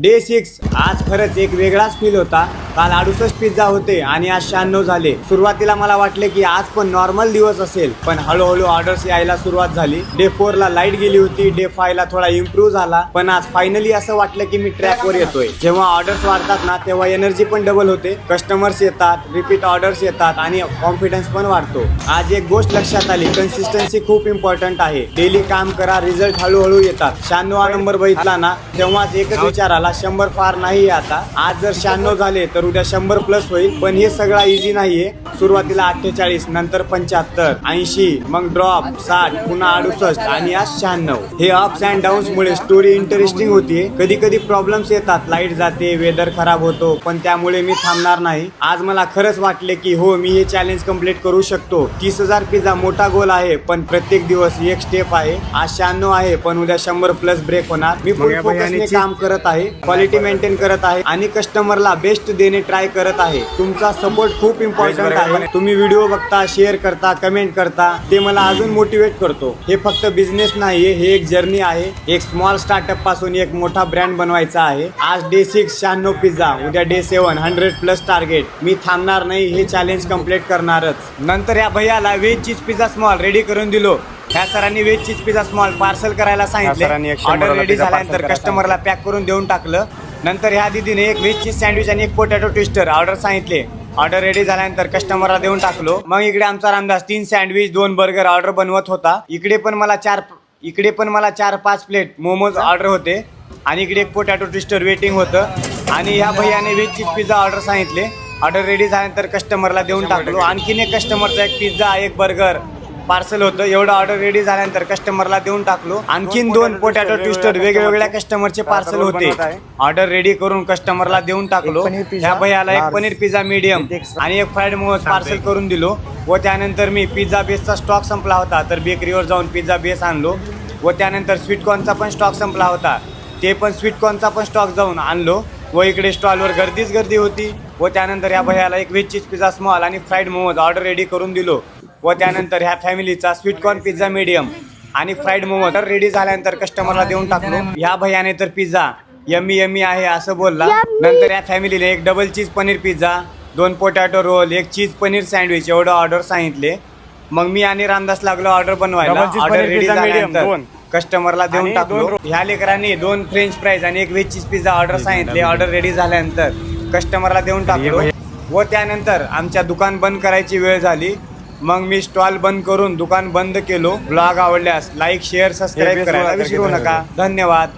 Day 6 आज खरंच एक वेगळाच फील होता। काल 68 पिझ्झा होते आणि आज 96 झाले। सुरुवातीला मला वाटले की आज पण नॉर्मल दिवस असेल, पण हळूहळू ऑर्डर्स यायला सुरुवात झाली। डे 4 ला लाईट गेली होती, डे 5 ला थोडा इम्प्रूव्ह झाला, पण आज फायनली असं वाटलं की मी ट्रॅकवर येतोय। जेव्हा ऑर्डर्स वाढतात ना तेव्हा एनर्जी पण डबल होते, कस्टमर्स येतात, रिपीट ऑर्डर्स येतात आणि कॉन्फिडन्स पण वाढतो। आज एक गोष्ट लक्षात आली, कन्सिस्टन्सी खूप इम्पॉर्टंट आहे। डेली काम करा, रिझल्ट हळूहळू येतात। 96 नंबर बघितला ना तेव्हाच एकच विचार आला, 100 फार नाही आता। आज जर 96 झाले तर उद्या 100 प्लस होईल, पण हे सगळं इझी नाहीये। सुरुवातीला 48, नंतर 75, 80, मग ड्रॉप 60, पुन्हा 68 आणि आज 96। हे अप्स अँड डाऊन्स मुळे स्टोरी इंटरेस्टिंग होतीये। कधी कधी प्रॉब्लेम्स येतात, लाईट जाते, वेदर खराब होतो, पण त्यामुळे मी थांबणार नाही। आज मला खरंच वाटले की हो, मी हे चॅलेंज कंप्लीट करू शकतो। 30,000 पिझ्झा मोठा गोल आहे, पण प्रत्येक दिवस एक स्टेप आहे। आज 96 आहे, पण उद्या 100 प्लस ब्रेक होणार। मी फुल फोकसने काम करत आहे, क्वालिटी मेंटेन करत आहे आणि कस्टमरला बेस्ट देणे ट्राय करत आहे। तुमचा सपोर्ट खूप इम्पॉर्टंट आहे। तुम्ही व्हिडिओ बघता, शेअर करता, कमेंट करता, ते मला अजून मोटिवेट करतो। हे फक्त बिझनेस नाहीये, हे एक जर्नी आहे। एक स्मॉल स्टार्टअप पासून एक मोठा ब्रँड बनवायचा आहे। आज डे 6 96 पिझ्झा, उद्या डे 7 100 प्लस टार्गेट। मी थांबणार नाही, हे चॅलेंज कंप्लीट करणारच। नंतर या भैयाला veg cheese pizza small ready करून दिलो। ह्या सरांनी veg cheese pizza small parcel करायला सांगितले। ऑर्डर रेडी झाल्यानंतर कस्टमरला पॅक करून देऊन टाकलं। नंतर ह्या दीदीने एक व्हेज चीज सँडविच आणि एक पोटॅटो ट्विस्टर ऑर्डर सांगितले। ऑर्डर रेडी झाल्यानंतर कस्टमरला देऊन टाकलो। मग इकडे आमचा रामदास 3 सँडविच 2 बर्गर ऑर्डर बनवत होता। इकडे पण मला 4-5 प्लेट मोमोज ऑर्डर होते आणि इकडे एक पोटॅटो ट्विस्टर वेटिंग होतं। आणि ह्या भैयाने व्हेज चीज पिझ्झा ऑर्डर सांगितले। ऑर्डर रेडी झाल्यानंतर कस्टमरला देऊन टाकलो। आणखीन एक कस्टमरचा एक पिझ्झा एक बर्गर पार्सल होतं। एवढं ऑर्डर रेडी झाल्यानंतर कस्टमरला देऊन टाकलो। आणखीन 2 पोटॅटो ट्विस्टर वेगवेगळ्या कस्टमरचे पार्सल होते। ऑर्डर रेडी करून कस्टमरला देऊन टाकलो। ह्या भैयाला एक पनीर पिझ्झा मीडियम आणि एक फ्राईड मोमोज पार्सल करून दिलो। व त्यानंतर मी पिझ्झा बेसचा स्टॉक संपला होता तर बेकरीवर जाऊन पिझ्झा बेस आणलो। व त्यानंतर स्वीटकॉर्नचा पण स्टॉक संपला होता, ते पण स्वीटकॉर्नचा पण स्टॉक जाऊन आणलो। व इकडे स्टॉलवर गर्दी होती। व त्यानंतर ह्या भैयाला एक व्हेज चीज पिझ्झा स्मॉल आणि फ्राईड मोमोज ऑर्डर रेडी करून दिलो। व त्यानंतर ह्या फॅमिलीचा स्वीटकॉर्न पिझ्झा मीडियम आणि फ्राईड मोमोज रेडी झाल्यानंतर कस्टमरला देऊन टाकलो। ह्या भैयाने तर पिझ्झा यम्मी आहे असं बोलला। नंतर या फॅमिलीने एक डबल चीज पनीर पिझ्झा, 2 पोटॅटो रोल, एक चीज पनीर सँडविच एवढं ऑर्डर सांगितले। मग मी आणि रामदास लागलो ऑर्डर बनवायला। ऑर्डर रेडी झाल्यानंतर कस्टमरला देऊन टाकलो। ह्या लेकरांनी 2 फ्रेंच फ्राईज आणि एक व्हेज चीज पिझ्झा ऑर्डर सांगितले। ऑर्डर रेडी झाल्यानंतर कस्टमरला देऊन टाकलो। व त्यानंतर आमच्या दुकान बंद करायची वेळ झाली। मग मी स्टॉल बंद करून दुकान बंद केलो। ब्लॉग आवडल्यास लाईक, शेअर, सबस्क्राईब करायला विसरू नका। धन्यवाद।